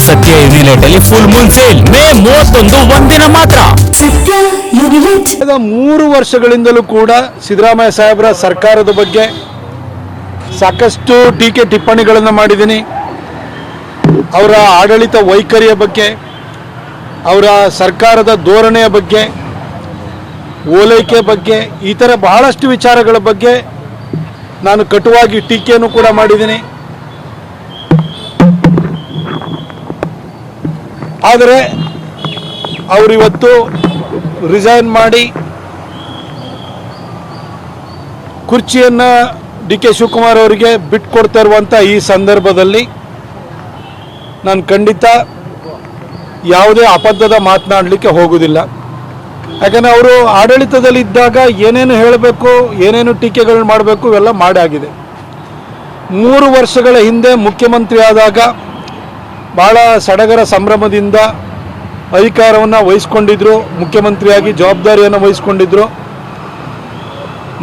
ಸತ್ಯ ಯುನಿಲೆಟ್ ಅಲ್ಲಿ full Moon sale May 31 ಒಂದಿನ ಮಾತ್ರ. ಸತ್ಯ ಯುನಿಲೆಟ್ 3 ವರ್ಷಗಳಿಂದಲೂ ಕೂಡ ಸಿದ್ದರಾಮಯ್ಯ ಸಾಹೇಬರ ಸರ್ಕಾರದ ಬಗ್ಗೆ ಸಾಕಷ್ಟು ಟೀಕೆ ಟಿಪ್ಪಣಿಗಳನ್ನು ಮಾಡಿದ್ದೀನಿ. ಅವರ ಆಡಳಿತ ವೈಖರಿಯ ಬಗ್ಗೆ, ಅವರ ಸರ್ಕಾರದ ಧೋರಣೆಯ ಬಗ್ಗೆ, ಓಲೈಕೆ ಬಗ್ಗೆ, ಈ ಥರ ಬಹಳಷ್ಟು ವಿಚಾರಗಳ ಬಗ್ಗೆ ನಾನು ಕಟುವಾಗಿ ಟೀಕೆಯನ್ನು ಕೂಡ ಮಾಡಿದ್ದೀನಿ. ಆದರೆ ಅವರಿವತ್ತು ರಿಸೈನ್ ಮಾಡಿ ಕುರ್ಚಿಯನ್ನು ಡಿ.ಕೆ. ಶಿವಕುಮಾರ್ ಅವರಿಗೆ ಬಿಟ್ಕೊಡ್ತಾ ಇರುವಂಥ ಈ ಸಂದರ್ಭದಲ್ಲಿ ನಾನು ಖಂಡಿತ ಯಾವುದೇ ಅಬದ್ಧದ ಮಾತನಾಡಲಿಕ್ಕೆ ಹೋಗುವುದಿಲ್ಲ. ಯಾಕಂದರೆ ಅವರು ಆಡಳಿತದಲ್ಲಿದ್ದಾಗ ಏನೇನು ಹೇಳಬೇಕು, ಏನೇನು ಟೀಕೆಗಳು ಮಾಡಬೇಕು ಇವೆಲ್ಲ ಮಾಡಾಗಿದೆ. 3 ವರ್ಷಗಳ ಹಿಂದೆ ಮುಖ್ಯಮಂತ್ರಿ ಆದಾಗ ಭಾಳ ಸಡಗರ ಸಂಭ್ರಮದಿಂದ ಅಧಿಕಾರವನ್ನು ವಹಿಸ್ಕೊಂಡಿದ್ರು, ಮುಖ್ಯಮಂತ್ರಿಯಾಗಿ ಜವಾಬ್ದಾರಿಯನ್ನು ವಹಿಸ್ಕೊಂಡಿದ್ರು.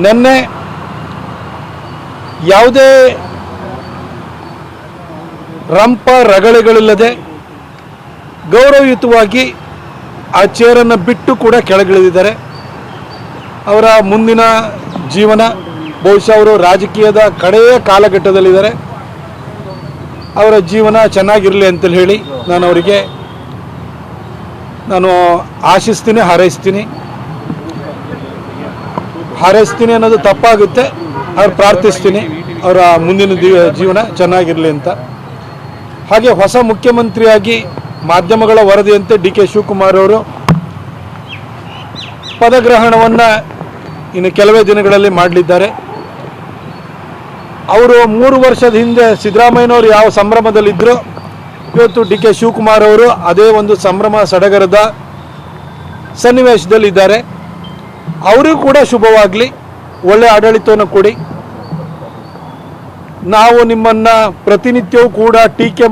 ನಿನ್ನೆ ಯಾವುದೇ ರಂಪ ರಗಳೆಗಳಿಲ್ಲದೆ ಗೌರವಯುತವಾಗಿ ಆ ಚೇರನ್ನು ಬಿಟ್ಟು ಕೂಡ ಕೆಳಗಿಳಿದಿದ್ದಾರೆ. ಅವರ ಮುಂದಿನ ಜೀವನ ಬಹುಶಃ ಅವರು ರಾಜಕೀಯದ ಕಡೆಯ ಕಾಲಘಟ್ಟದಲ್ಲಿದ್ದಾರೆ. ಅವರ ಜೀವನ ಚೆನ್ನಾಗಿರಲಿ ಅಂತೇಳಿ ಹೇಳಿ ನಾನು ಅವರಿಗೆ ಆಶಿಸ್ತೀನಿ, ಹಾರೈಸ್ತೀನಿ ಅನ್ನೋದು ತಪ್ಪಾಗುತ್ತೆ. ಅವ್ರು ಪ್ರಾರ್ಥಿಸ್ತೀನಿ ಅವರ ಮುಂದಿನ ಜೀವನ ಚೆನ್ನಾಗಿರಲಿ ಅಂತ. ಹಾಗೆ ಹೊಸ ಮುಖ್ಯಮಂತ್ರಿಯಾಗಿ ಮಾಧ್ಯಮಗಳ ವರದಿಯಂತೆ ಡಿ.ಕೆ. ಶಿವಕುಮಾರ್ ಅವರು ಪದಗ್ರಹಣವನ್ನು ಇನ್ನು ಕೆಲವೇ ದಿನಗಳಲ್ಲಿ ಮಾಡಲಿದ್ದಾರೆ. ಅವರು 3 ವರ್ಷದ ಹಿಂದೆ ಸಿದ್ದರಾಮಯ್ಯನವರು ಯಾವ ಸಂಭ್ರಮದಲ್ಲಿದ್ದರು, ಇವತ್ತು ಡಿ.ಕೆ. ಶಿವಕುಮಾರ್ ಅವರು ಅದೇ ಒಂದು ಸಂಭ್ರಮ ಸಡಗರದ ಸನ್ನಿವೇಶದಲ್ಲಿದ್ದಾರೆ. ಅವರಿಗೂ ಕೂಡ ಶುಭವಾಗಲಿ, ಒಳ್ಳೆಯ ಆಡಳಿತವನ್ನು ಕೊಡಿ. ನಾವು ನಿಮ್ಮನ್ನು ಪ್ರತಿನಿತ್ಯವೂ ಕೂಡ ಟೀಕೆ